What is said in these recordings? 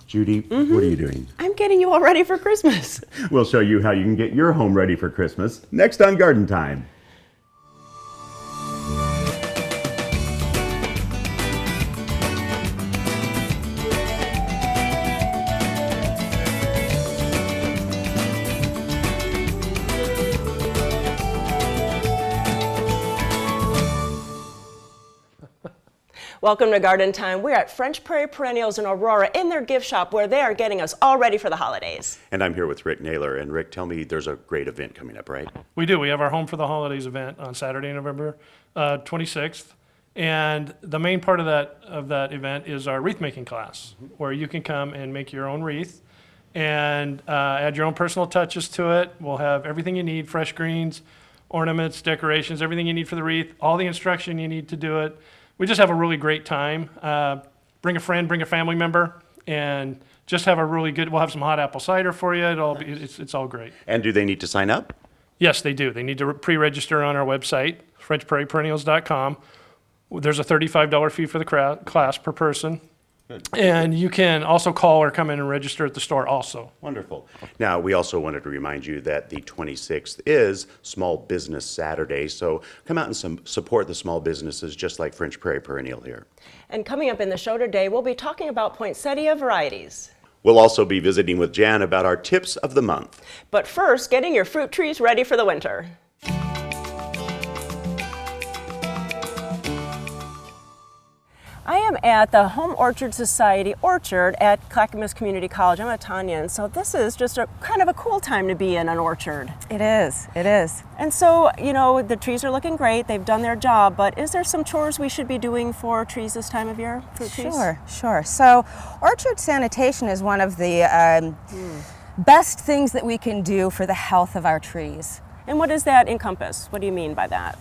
Judy, what are you doing? I'm getting you all ready for Christmas. We'll show you how you can get your home ready for Christmas next on Garden Time. Welcome to Garden Time. We're at French Prairie Perennials in Aurora in their gift shop where they are getting us all ready for the holidays. And I'm here with Rick Naylor. And Rick, tell me, there's a great event coming up, right? We do. We have our Home for the Holidays event on Saturday, November 26th. And the main part of that event is our wreath making class, where you can come and make your own wreath and add your own personal touches to it. We'll have everything you need, fresh greens, ornaments, decorations, everything you need for the wreath, all the instruction you need to do it. We just have a really great time. Bring a friend, bring a family member, and just have a really good, we'll have some hot apple cider for you. It's all great. And do they need to sign up? Yes, they do. They need to pre-register on our website, FrenchPrairiePerennials.com. There's a $35 fee for the class per person. Good. And you can also call or come in and register at the store also. Wonderful. Now, we also wanted to remind you that the 26th is Small Business Saturday, so come out and support the small businesses just like French Prairie Perennial here. And coming up in the show today, we'll be talking about poinsettia varieties. We'll also be visiting with Jan about our tips of the month. But first, getting your fruit trees ready for the winter. I am at the Home Orchard Society Orchard at Clackamas Community College. I'm a Tanyan, so this is just a kind of a cool time to be in an orchard. It is, it is. And so, you know, the trees are looking great, they've done their job, but is there some chores we should be doing for trees this time of year, fruit trees? Sure. So orchard sanitation is one of the best things that we can do for the health of our trees. And what does that encompass? What do you mean by that?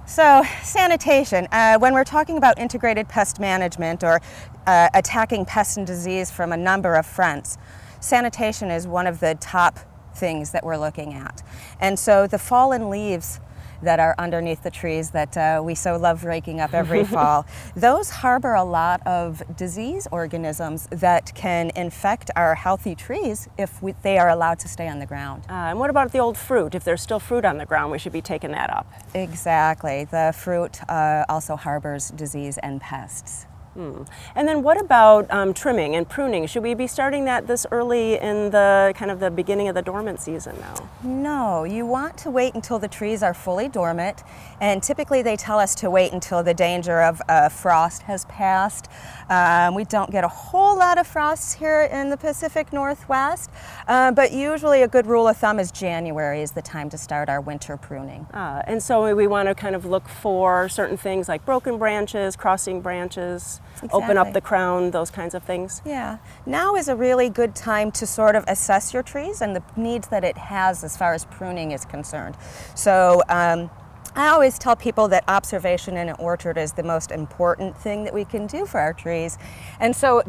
So sanitation, when we're talking about integrated pest management or attacking pest and disease from a number of fronts, sanitation is one of the top things that we're looking at. And so the fallen leaves that are underneath the trees that we so love raking up every fall, those harbor a lot of disease organisms that can infect our healthy trees if they are allowed to stay on the ground. And what about the old fruit? If there's still fruit on the ground, we should be taking that up. Exactly. The fruit also harbors disease and pests. And then what about trimming and pruning? Should we be starting that this early in the kind of the beginning of the dormant season now? No, you want to wait until the trees are fully dormant, and typically they tell us to wait until the danger of frost has passed. We don't get a whole lot of frosts here in the Pacific Northwest, but usually a good rule of thumb is January is the time to start our winter pruning. And so we want to kind of look for certain things like broken branches, crossing branches, open up the crown, those kinds of things. Yeah. Now is a really good time to sort of assess your trees and the needs that it has as far as pruning is concerned. So I always tell people that observation in an orchard is the most important thing that we can do for our trees. And so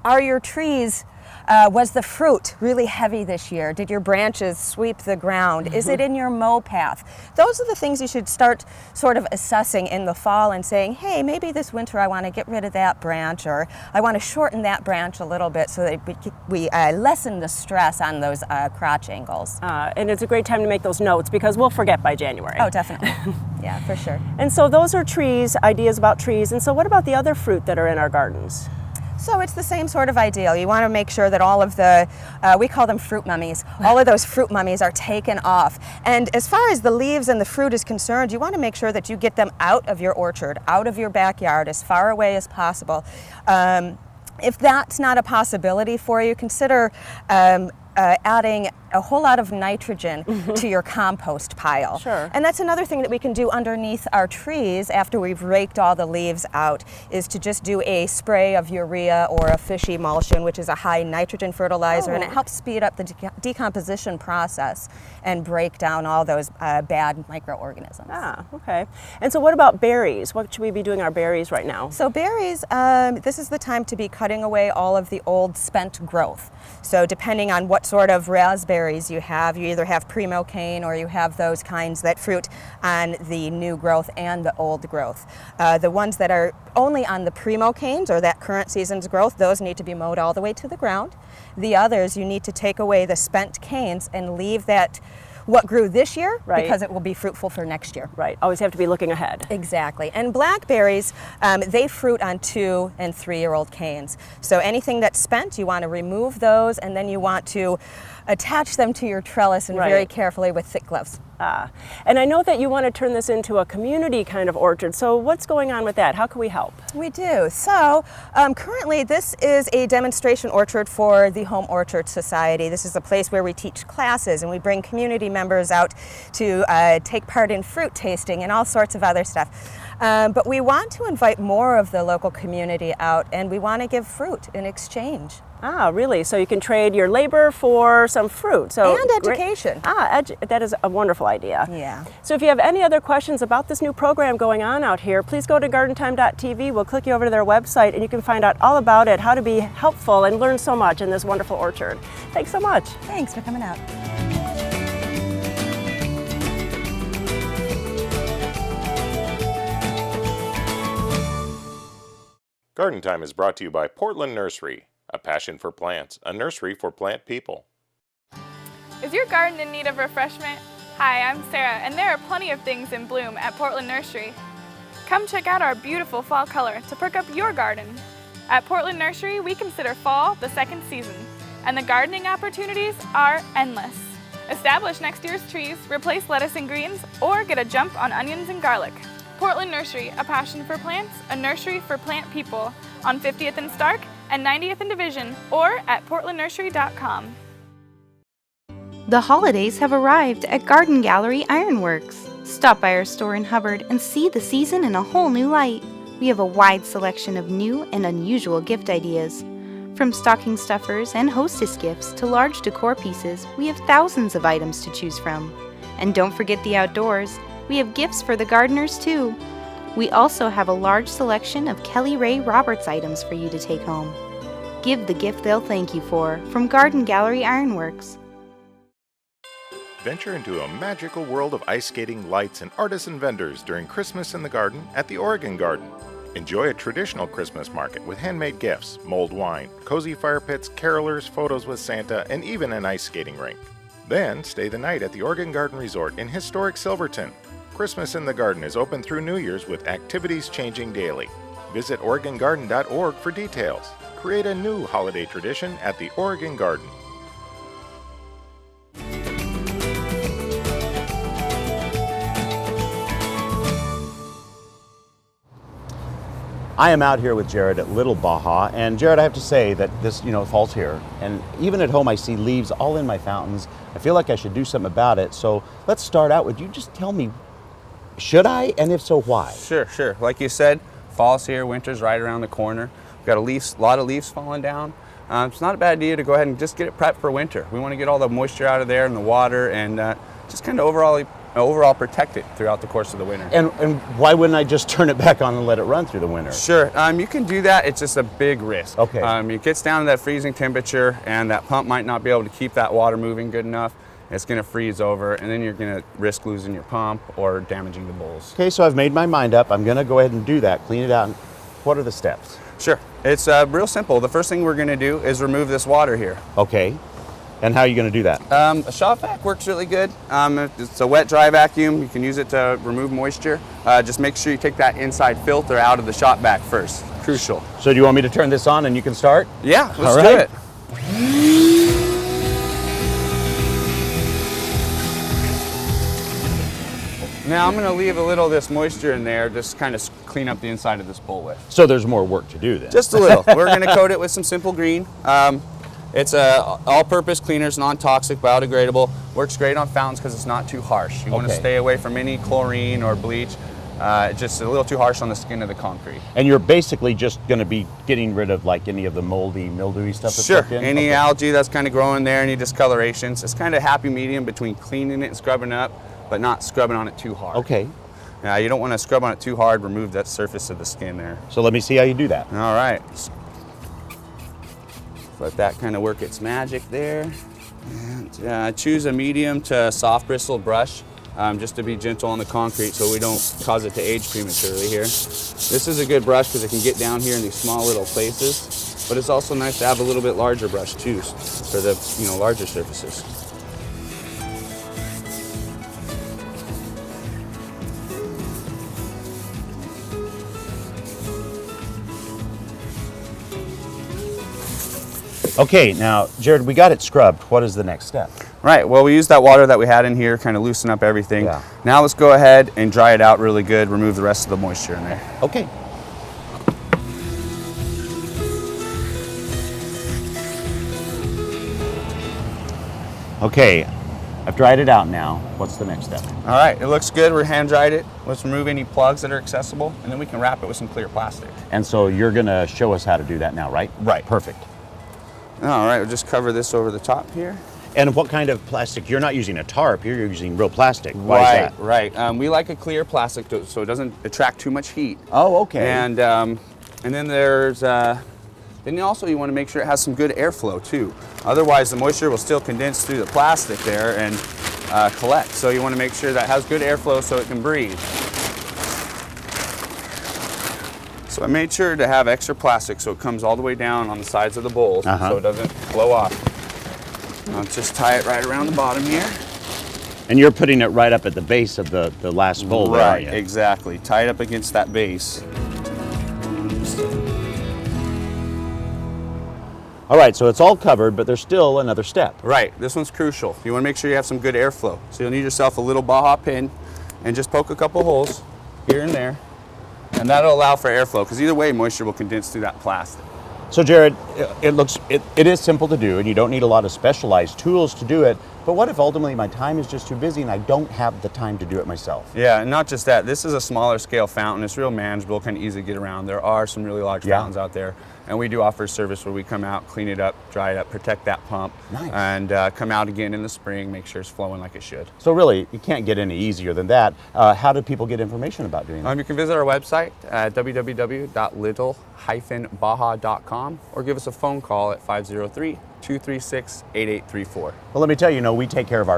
are your trees, was the fruit really heavy this year? Did your branches sweep the ground? Is it in your mow path? Those are the things you should start sort of assessing in the fall and saying, hey, maybe this winter I want to get rid of that branch, or I want to shorten that branch a little bit so that we lessen the stress on those crotch angles. And it's a great time to make those notes because we'll forget by January. Oh, definitely. Yeah, for sure. And so those are trees, ideas about trees. And so what about the other fruit that are in our gardens? So it's the same sort of ideal. You want to make sure that all of the, we call them fruit mummies, all of those fruit mummies are taken off. And as far as the leaves and the fruit is concerned, you want to make sure that you get them out of your orchard, out of your backyard, as far away as possible. If that's not a possibility for you, consider adding a whole lot of nitrogen to your compost pile. Sure. And that's another thing that we can do underneath our trees after we've raked all the leaves out, is to just do a spray of urea or a fish emulsion, which is a high nitrogen fertilizer, and it helps speed up the decomposition process and break down all those bad microorganisms. Ah, okay. And so what about berries? What should we be doing our berries right now? So berries, this is the time to be cutting away all of the old spent growth. So depending on what what sort of raspberries you have. You either have primo cane or you have those kinds that fruit on the new growth and the old growth. The ones that are only on the primo canes or that current season's growth, those need to be mowed all the way to the ground. The others, you need to take away the spent canes and leave that what grew this year, Right. because it will be fruitful for next year. Right, always have to be looking ahead. Exactly. And blackberries, they fruit on 2- and 3-year-old canes. So anything that's spent, you want to remove those, and then you want to attach them to your trellis and Right. very carefully with thick gloves. And I know that you want to turn this into a community kind of orchard, so what's going on with that? How can we help? We do. So currently this is a demonstration orchard for the Home Orchard Society. This is a place where we teach classes and we bring community members out to take part in fruit tasting and all sorts of other stuff. But we want to invite more of the local community out, and we want to give fruit in exchange. Really? So you can trade your labor for some fruit. So And great. education. That is a wonderful idea. Yeah. So if you have any other questions about this new program going on out here, please go to gardentime.tv. We'll click you over to their website and you can find out all about it, how to be helpful and learn so much in this wonderful orchard. Thanks so much. Thanks for coming out. Garden Time is brought to you by Portland Nursery, a passion for plants, a nursery for plant people. Is your garden in need of refreshment? Hi, I'm Sarah, and there are plenty of things in bloom at Portland Nursery. Come check out our beautiful fall color to perk up your garden. At Portland Nursery, we consider fall the second season, and the gardening opportunities are endless. Establish next year's trees, replace lettuce and greens, or get a jump on onions and garlic. Portland Nursery, a passion for plants, a nursery for plant people, on 50th and Stark and 90th and Division, or at portlandnursery.com. The holidays have arrived at Garden Gallery Ironworks. Stop by our store in Hubbard and see the season in a whole new light. We have a wide selection of new and unusual gift ideas. From stocking stuffers and hostess gifts to large decor pieces, we have thousands of items to choose from. And don't forget the outdoors. We have gifts for the gardeners too. We also have a large selection of Kelly Ray Roberts items for you to take home. Give the gift they'll thank you for from Garden Gallery Ironworks. Venture into a magical world of ice skating, lights, and artisan vendors during Christmas in the Garden at the Oregon Garden. Enjoy a traditional Christmas market with handmade gifts, mulled wine, cozy fire pits, carolers, photos with Santa, and even an ice skating rink. Then stay the night at the Oregon Garden Resort in historic Silverton. Christmas in the Garden is open through New Year's with activities changing daily. Visit OregonGarden.org for details. Create a new holiday tradition at the Oregon Garden. I am out here with Jared at Little Baja, and Jared, I have to say that this, fall's here, and even at home I see leaves all in my fountains. I feel like I should do something about it, so let's start out. Would you just tell me, should I, and if so, why? Sure. Like you said, fall's here, winter's right around the corner. We've got a lot of leaves falling down. It's not a bad idea to go ahead and just get it prepped for winter. We want to get all the moisture out of there and the water, and just kind of overall protect it throughout the course of the winter. And why wouldn't I just turn it back on and let it run through the winter? Sure, you can do that. It's just a big risk. Okay. It gets down to that freezing temperature, and that pump might not be able to keep that water moving good enough. It's going to freeze over, and then you're going to risk losing your pump or damaging the bowls. Okay, so I've made my mind up. I'm going to go ahead and do that, clean it out. What are the steps? Sure, it's real simple. The first thing we're going to do is remove this water here. Okay, and how are you going to do that? A shop vac works really good. It's a wet, dry vacuum. You can use it to remove moisture. Just make sure you take that inside filter out of the shop vac first. Crucial. So do you want me to turn this on and you can start? Yeah, let's All do right. it. Now I'm going to leave a little of this moisture in there, just kind of clean up the inside of this bowl with. So there's more work to do then? Just a little. We're going to coat it with some simple green. It's a all-purpose cleaner. It's non-toxic, biodegradable. Works great on fountains because it's not too harsh. You want to Okay. stay away from any chlorine or bleach. It's just a little too harsh on the skin of the concrete. And you're basically just going to be getting rid of like any of the moldy, mildewy stuff that's Sure. left in? Any Okay. algae that's kind of growing there, any discolorations. It's kind of a happy medium between cleaning it and scrubbing up, but not scrubbing on it too hard. Okay, Now, you don't want to scrub on it too hard, remove that surface of the skin there. so let me see how you do that. All right. Let that kind of work its magic there. And choose a medium to soft bristled brush, just to be gentle on the concrete so we don't cause it to age prematurely here. This is a good brush because it can get down here in these small little places, but it's also nice to have a little bit larger brush too for the larger surfaces. Okay, now, Jared, we got it scrubbed. What is the next step? Right, well, we used that water that we had in here, kind of loosen up everything. Yeah. Now let's go ahead and dry it out really good, remove the rest of the moisture in there. Okay. Okay, I've dried it out now. What's the next step? All right, it looks good. We hand dried it. Let's remove any plugs that are accessible, and then we can wrap it with some clear plastic. And so you're gonna show us how to do that now, right? Right. Perfect. All right, we'll just cover this over the top here. And what kind of plastic? You're not using a tarp, you're using real plastic. Why is that? Right. We like a clear plastic so it doesn't attract too much heat. Oh, okay. And then there's, then also you want to make sure it has some good airflow too. Otherwise the moisture will still condense through the plastic there and collect. So you want to make sure that has good airflow so it can breathe. So I made sure to have extra plastic so it comes all the way down on the sides of the bowls so it doesn't blow off. I'll just tie it right around the bottom here. And you're putting it right up at the base of the last bowl, Right, aren't you? exactly. Tie it up against that base. All right, so it's all covered, but there's still another step. Right, this one's crucial. You want to make sure you have some good airflow. So you'll need yourself a little Baja pin and just poke a couple holes here and there. And that'll allow for airflow because either way moisture will condense through that plastic. So Jared, it is simple to do and you don't need a lot of specialized tools to do it, but what if ultimately my time is just too busy and I don't have the time to do it myself? Yeah, and not just that. This is a smaller scale fountain. It's real manageable, kind of easy to get around. There are some really large fountains out there, and we do offer a service where we come out, clean it up, dry it up, protect that pump, and come out again in the spring, make sure it's flowing like it should. So really, you can't get any easier than that. How do people get information about doing that? You can visit our website at www.little-baja.com or give us a phone call at 503-236-8834. Well, let me tell you, we take care of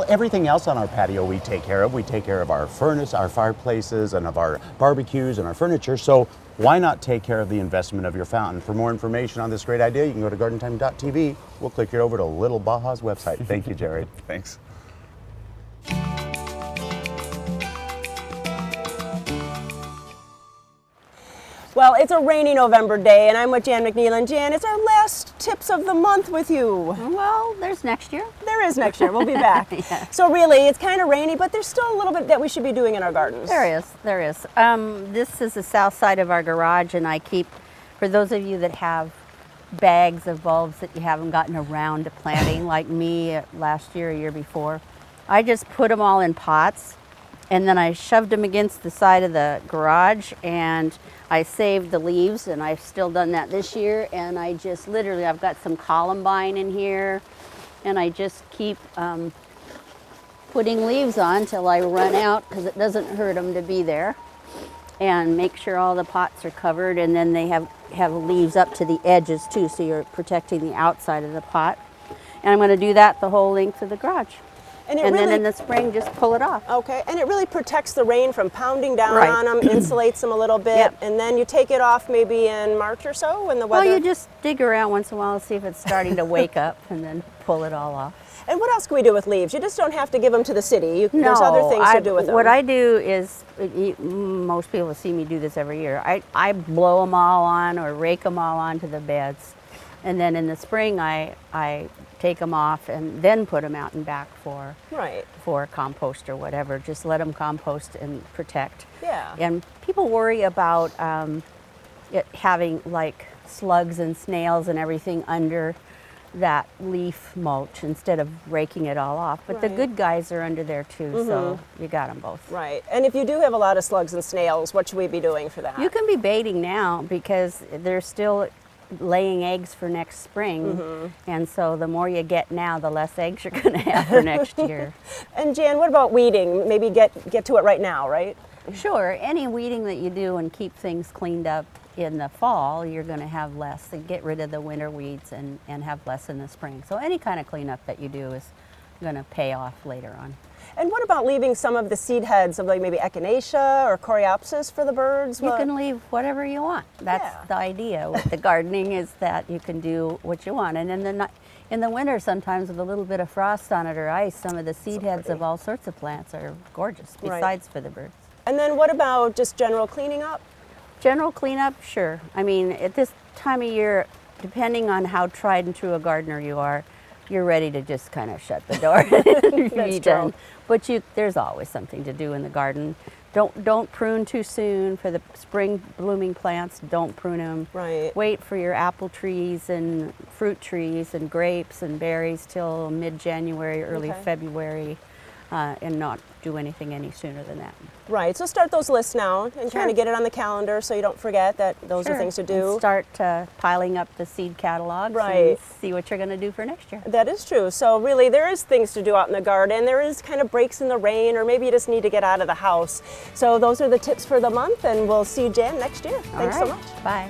everything else on our patio we take care of. We take care of our furnace, our fireplaces, and of our barbecues and our furniture. So why not take care of the investment of your fountain? For more information on this great idea, you can go to gardentime.tv. We'll click you over to Little Baja's website. Thank you, Jared. Thanks. Well, it's a rainy November day, and I'm with Jan McNeil. And Jan, it's our last tips of the month with you. Well, there's next year. There is next year. We'll be back. Yeah. So really, it's kind of rainy, but there's still a little bit that we should be doing in our gardens. There is. This is the south side of our garage, and I keep, for those of you that have bags of bulbs that you haven't gotten around to planting, like me last year, a year before, I just put them all in pots, and then I shoved them against the side of the garage, and I saved the leaves, and I've still done that this year, and I just literally, I've got some columbine in here, and I just keep putting leaves on till I run out, because it doesn't hurt them to be there, and make sure all the pots are covered, and then they have leaves up to the edges too, so you're protecting the outside of the pot. And I'm going to do that the whole length of the garage. And then in the spring, just pull it off. Okay, and it really protects the rain from pounding down Right. on them, insulates them a little bit, Yep. and then you take it off maybe in March or so when the weather... Well, you just dig around once in a while and see if it's starting to wake up, and then pull it all off. And what else can we do with leaves? You just don't have to give them to the city. There's other things to do with them. What I do is, most people see me do this every year, I blow them all on or rake them all onto the beds. And then in the spring, I take them off and then put them out and back for compost or whatever. Just let them compost and protect. Yeah. And people worry about it having like slugs and snails and everything under that leaf mulch instead of raking it all off. But the good guys are under there too, so you got them both. Right. And if you do have a lot of slugs and snails, what should we be doing for that? You can be baiting now because they're still laying eggs for next spring, and so the more you get now, the less eggs you're going to have for next year. And Jan, what about weeding? Maybe get to it right now, right? Sure, any weeding that you do and keep things cleaned up in the fall, you're going to have less and get rid of the winter weeds and have less in the spring. So any kind of cleanup that you do is going to pay off later on. And what about leaving some of the seed heads of like maybe echinacea or coreopsis for the birds? You can leave whatever you want. That's the idea with the gardening, is that you can do what you want. And in the winter, sometimes with a little bit of frost on it or ice, some of the seed heads of all sorts of plants are gorgeous, besides for the birds. And then what about just general cleaning up? General cleanup, sure. I mean, at this time of year, depending on how tried and true a gardener you are, you're ready to just kind of shut the door and be done. But there's always something to do in the garden. Don't prune too soon. For the spring blooming plants, don't prune them. Right. Wait for your apple trees and fruit trees and grapes and berries till mid-January, early February, and not do anything any sooner than that. Right, so start those lists now and kind of get it on the calendar so you don't forget that those are things to do. And start piling up the seed catalogs and see what you're going to do for next year. That is true. So really there is things to do out in the garden. There is kind of breaks in the rain, or maybe you just need to get out of the house. So those are the tips for the month, and we'll see you, Jan, next year. Thanks so much. Bye.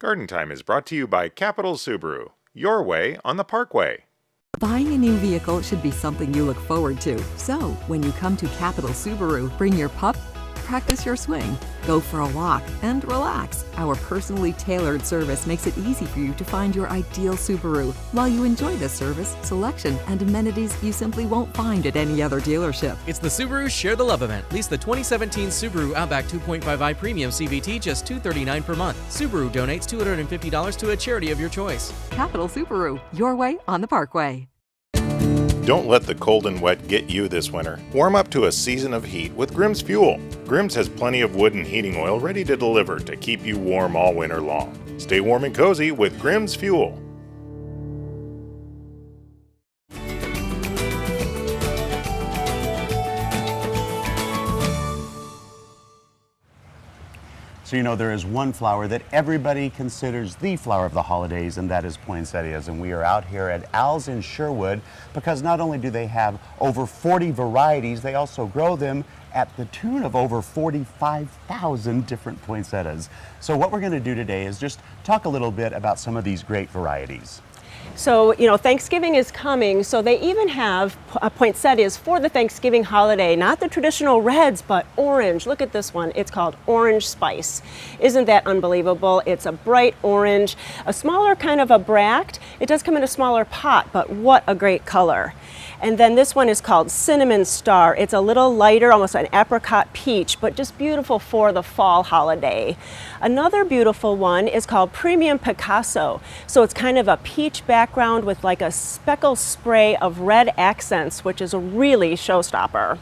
Garden Time is brought to you by Capital Subaru, your way on the Parkway. Buying a new vehicle should be something you look forward to. So, when you come to Capital Subaru, bring your pup, practice your swing, go for a walk, and relax. Our personally tailored service makes it easy for you to find your ideal Subaru, while you enjoy the service, selection, and amenities you simply won't find at any other dealership. It's the Subaru Share the Love event. Lease the 2017 Subaru Outback 2.5i Premium CVT just $239 per month. Subaru donates $250 to a charity of your choice. Capital Subaru, your way on the Parkway. Don't let the cold and wet get you this winter. Warm up to a season of heat with Grimm's Fuel. Grimm's has plenty of wood and heating oil ready to deliver to keep you warm all winter long. Stay warm and cozy with Grimm's Fuel. So you know, there is one flower that everybody considers the flower of the holidays, and that is poinsettias. And we are out here at Al's in Sherwood because not only do they have over 40 varieties, they also grow them at the tune of over 45,000 different poinsettias. So what we're going to do today is just talk a little bit about some of these great varieties. So, you know, Thanksgiving is coming, so they even have poinsettias for the Thanksgiving holiday. Not the traditional reds, but orange. Look at this one. It's called Orange Spice. Isn't that unbelievable? It's a bright orange, a smaller kind of a bract. It does come in a smaller pot, but what a great color. And then this one is called Cinnamon Star. It's a little lighter, almost an apricot peach, but just beautiful for the fall holiday. Another beautiful one is called Premium Picasso. So it's kind of a peach background with like a speckle spray of red accents, which is a really showstopper.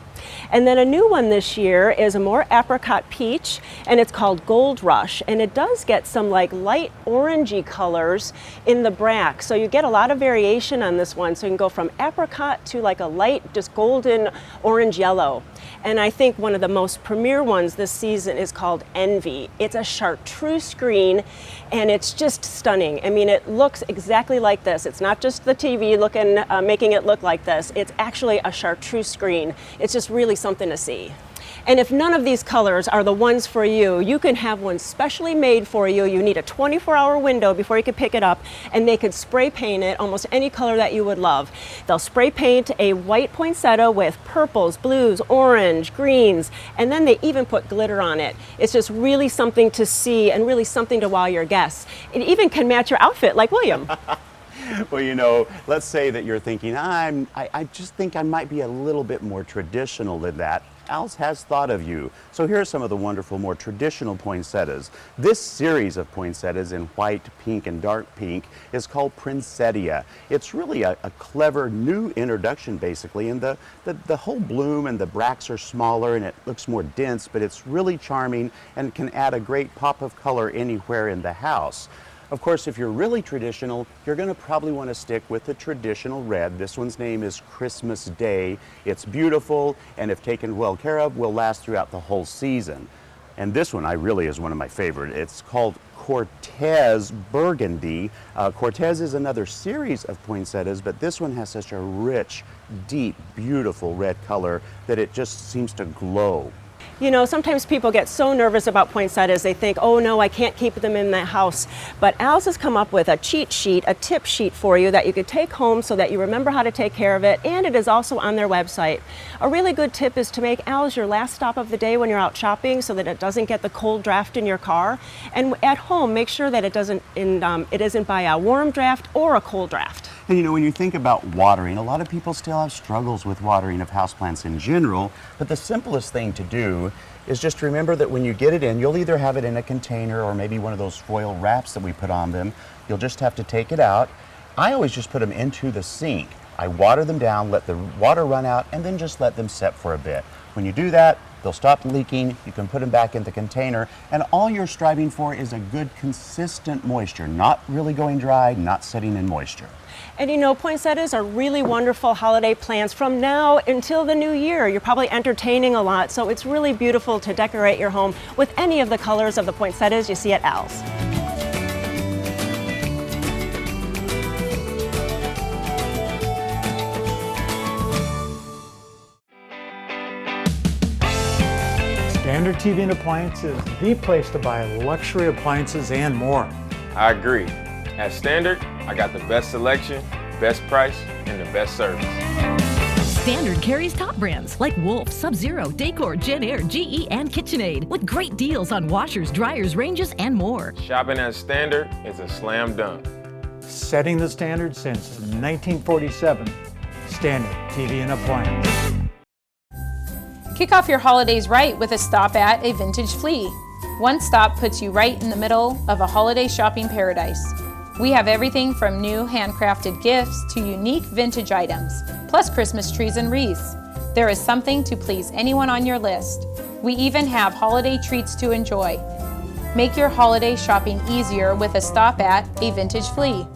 And then a new one this year is a more apricot peach, and it's called Gold Rush. And it does get some like light orangey colors in the bract. So you get a lot of variation on this one. So you can go from apricot to like a light, just golden orange yellow. And I think one of the most premier ones this season is called Envy. It's a chartreuse green, and it's just stunning. I mean, it looks exactly like this. It's not just the TV looking, making it look like this. It's actually a chartreuse green. It's just really something to see. And if none of these colors are the ones for you, you can have one specially made for you. You need a 24-hour window before you can pick it up, and they could spray paint it almost any color that you would love. They'll spray paint a white poinsettia with purples, blues, orange, greens, and then they even put glitter on it. It's just really something to see and really something to wow your guests. It even can match your outfit like William. Well, you know, let's say that you're thinking, I just think I might be a little bit more traditional than that. Al's has thought of you. So here are some of the wonderful, more traditional poinsettias. This series of poinsettias in white, pink, and dark pink is called Poinsettia. It's really a clever new introduction, basically, and the whole bloom and the bracts are smaller and it looks more dense, but it's really charming and can add a great pop of color anywhere in the house. Of course, if you're really traditional, you're going to probably want to stick with the traditional red. This one's name is Christmas Day. It's beautiful, and if taken well care of, will last throughout the whole season. And this one really is one of my favorite. It's called Cortez Burgundy. Cortez is another series of poinsettias, but this one has such a rich, deep, beautiful red color that it just seems to glow. You know, sometimes people get so nervous about poinsettias, they think, oh no, I can't keep them in the house. But Al's has come up with a cheat sheet, a tip sheet for you that you could take home so that you remember how to take care of it, and it is also on their website. A really good tip is to make Al's your last stop of the day when you're out shopping so that it doesn't get the cold draft in your car. And at home, make sure that it isn't by a warm draft or a cold draft. And you know, when you think about watering, a lot of people still have struggles with watering of houseplants in general, but the simplest thing to do is just remember that when you get it in, you'll either have it in a container or maybe one of those foil wraps that we put on them. You'll just have to take it out. I always just put them into the sink. I water them down, let the water run out, and then just let them set for a bit. When you do that, they'll stop leaking, you can put them back in the container, and all you're striving for is a good consistent moisture, not really going dry, not sitting in moisture. And you know, poinsettias are really wonderful holiday plants from now until the new year. You're probably entertaining a lot, so it's really beautiful to decorate your home with any of the colors of the poinsettias you see at Al's. Standard TV and Appliances, the place to buy luxury appliances and more. I agree. At Standard, I got the best selection, best price, and the best service. Standard carries top brands like Wolf, Sub-Zero, Decor, JetAir, GE, and KitchenAid with great deals on washers, dryers, ranges, and more. Shopping at Standard is a slam dunk. Setting the standard since 1947, Standard TV and Appliances. Kick off your holidays right with a stop at a vintage flea. One stop puts you right in the middle of a holiday shopping paradise. We have everything from new handcrafted gifts to unique vintage items, plus Christmas trees and wreaths. There is something to please anyone on your list. We even have holiday treats to enjoy. Make your holiday shopping easier with a stop at a vintage flea.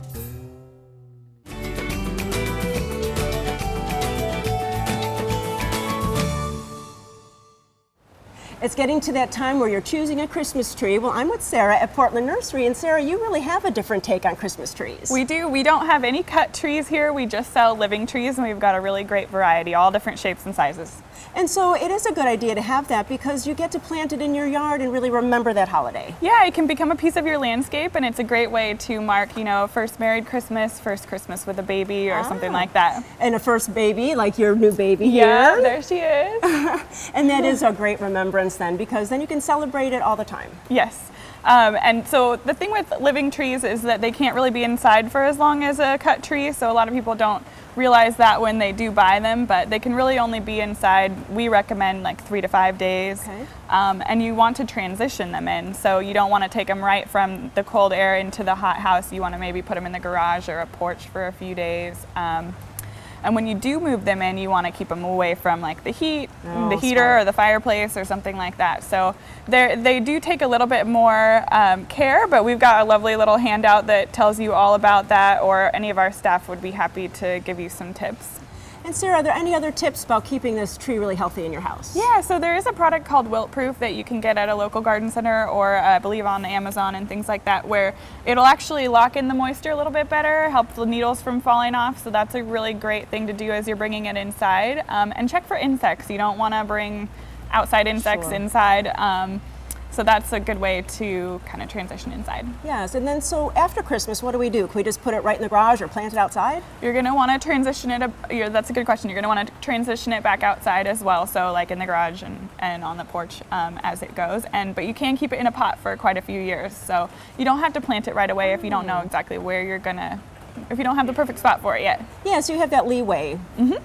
It's getting to that time where you're choosing a Christmas tree. Well, I'm with Sarah at Portland Nursery, and Sarah, you really have a different take on Christmas trees. We do. We don't have any cut trees here. We just sell living trees, and we've got a really great variety, all different shapes and sizes. And so it is a good idea to have that because you get to plant it in your yard and really remember that holiday. Yeah, it can become a piece of your landscape, and it's a great way to mark, you know, first married Christmas, first Christmas with a baby, or something like that. And a first baby, like your new baby yeah, here. There she is. And that is a great remembrance then, because then you can celebrate it all the time. Yes. And so the thing with living trees is that they can't really be inside for as long as a cut tree, so a lot of people don't realize that when they do buy them, but they can really only be inside, we recommend like 3 to 5 days. Okay. And you want to transition them in, so you don't want to take them right from the cold air into the hot house. You want to maybe put them in the garage or a porch for a few days. And when you do move them in, you want to keep them away from like the heat, the heater or the fireplace or something like that. So they do take a little bit more care, but we've got a lovely little handout that tells you all about that, or any of our staff would be happy to give you some tips. And Sarah, are there any other tips about keeping this tree really healthy in your house? Yeah, so there is a product called Wilt Proof that you can get at a local garden center, or I believe on Amazon and things like that, where it'll actually lock in the moisture a little bit better, help the needles from falling off. So that's a really great thing to do as you're bringing it inside. And check for insects. You don't want to bring outside insects inside. So that's a good way to kind of transition inside. Yes, and then so after Christmas, what do? Can we just put it right in the garage or plant it outside? You're going to want to transition it, that's a good question. You're going to want to transition it back outside as well, so like in the garage and on the porch as it goes. But you can keep it in a pot for quite a few years, so you don't have to plant it right away if you don't know exactly where you're going to, if you don't have the perfect spot for it yet. Yeah, so you have that leeway.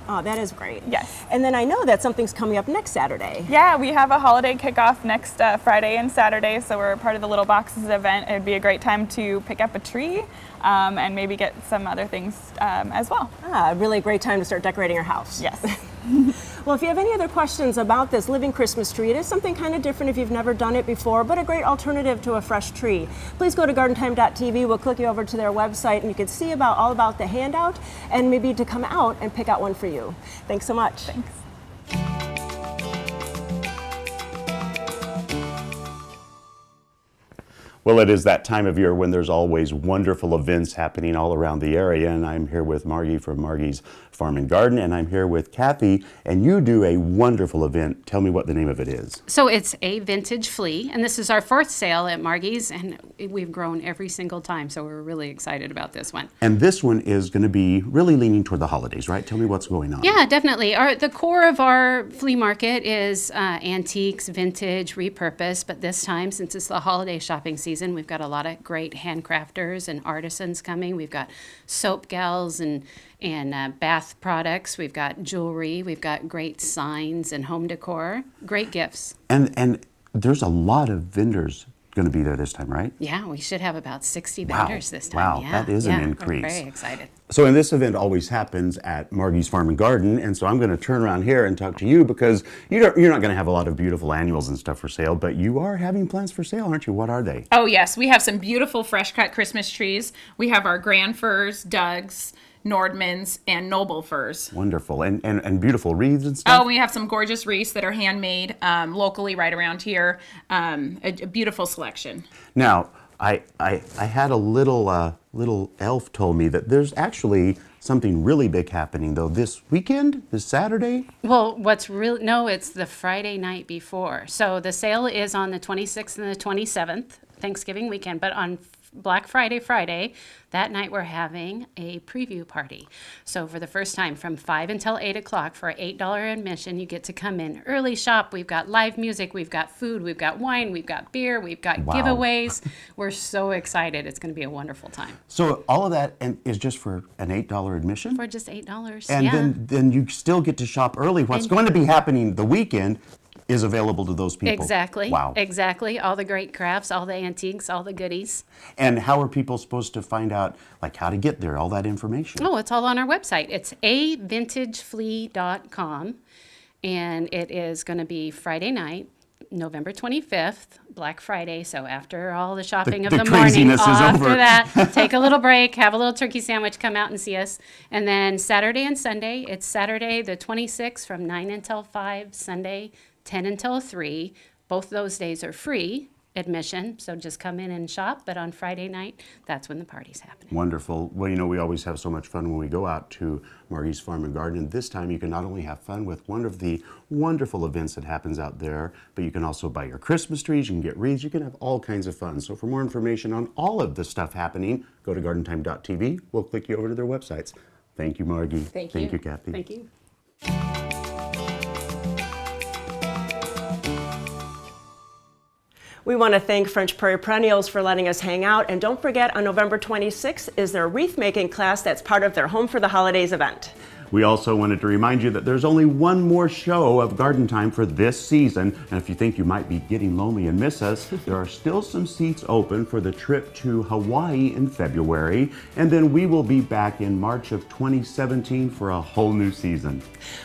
Oh, that is great. Yes. And then I know that something's coming up next Saturday. Yeah, we have a holiday kickoff next Friday and Saturday, so we're part of the Little Boxes event. It'd be a great time to pick up a tree and maybe get some other things as well. A really great time to start decorating your house. Yes. Well, if you have any other questions about this living Christmas tree, it is something kind of different if you've never done it before, but a great alternative to a fresh tree. Please go to gardentime.tv. We'll click you over to their website and you can see all about the handout and maybe to come out and pick out one for you. Thanks so much. Thanks. Well, it is that time of year when there's always wonderful events happening all around the area, and I'm here with Margie from Margie's Farm and Garden, and I'm here with Kathy, and you do a wonderful event. Tell me what the name of it is. So it's a vintage flea, and this is our fourth sale at Margie's, and we've grown every single time, so we're really excited about this one. And this one is going to be really leaning toward the holidays, right? Tell me what's going on. Yeah, definitely. The core of our flea market is antiques, vintage, repurposed, but this time, since it's the holiday shopping season, we've got a lot of great handcrafters and artisans coming. We've got soap gals and bath products. We've got jewelry. We've got great signs and home decor. Great gifts. And there's a lot of vendors going to be there this time, right? Yeah, we should have about 60 vendors this time. Wow, yeah, that is an increase. We're very excited. So, and this event always happens at Margie's Farm and Garden, and so I'm going to turn around here and talk to you because you're not going to have a lot of beautiful annuals and stuff for sale, but you are having plants for sale, aren't you? What are they? Oh yes, we have some beautiful fresh cut Christmas trees. We have our Grand Firs, Doug's, Nordman's, and Noble Firs. Wonderful. And beautiful wreaths and stuff? Oh, we have some gorgeous wreaths that are handmade locally right around here. A beautiful selection. Now, I had a little elf told me that there's actually something really big happening though this weekend, this Saturday. Well, it's the Friday night before. So the sale is on the 26th and the 27th, Thanksgiving weekend, but on Black Friday, that night we're having a preview party. So for the first time from 5 until 8 o'clock for an $8 admission, you get to come in early shop. We've got live music, we've got food, we've got wine, we've got beer, we've got giveaways. We're so excited. It's going to be a wonderful time. So all of that is just for an $8 admission? For just $8, and then you still get to shop early. What's going to be happening the weekend is available to those people. Exactly. Wow. Exactly. All the great crafts, all the antiques, all the goodies. And how are people supposed to find out, like, how to get there, all that information? Oh, it's all on our website. It's avintageflea.com, and it is going to be Friday night, November 25th, Black Friday. So after all the shopping of the morning, after that, take a little break, have a little turkey sandwich, come out and see us. And then Saturday and Sunday, it's Saturday the 26th from 9 until 5, Sunday 10 until 3. Both those days are free admission, so just come in and shop. But on Friday night, that's when the party's happening. Wonderful. Well, we always have so much fun when we go out to Margie's Farm and Garden. And this time, you can not only have fun with one of the wonderful events that happens out there, but you can also buy your Christmas trees, you can get wreaths, you can have all kinds of fun. So for more information on all of the stuff happening, go to gardentime.tv. We'll click you over to their websites. Thank you, Margie. Thank you. Thank you, Kathy. Thank you. We want to thank French Prairie Perennials for letting us hang out. And don't forget, on November 26th is their wreath making class that's part of their Home for the Holidays event. We also wanted to remind you that there's only one more show of Garden Time for this season. And if you think you might be getting lonely and miss us, there are still some seats open for the trip to Hawaii in February. And then we will be back in March of 2017 for a whole new season.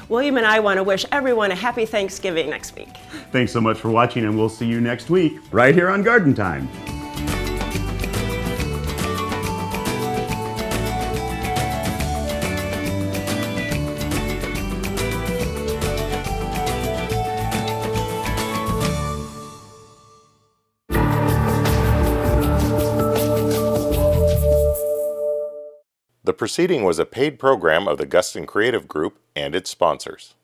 William and I want to wish everyone a happy Thanksgiving next week. Thanks so much for watching, and we'll see you next week right here on Garden Time. The proceeding was a paid program of the Guston Creative Group and its sponsors.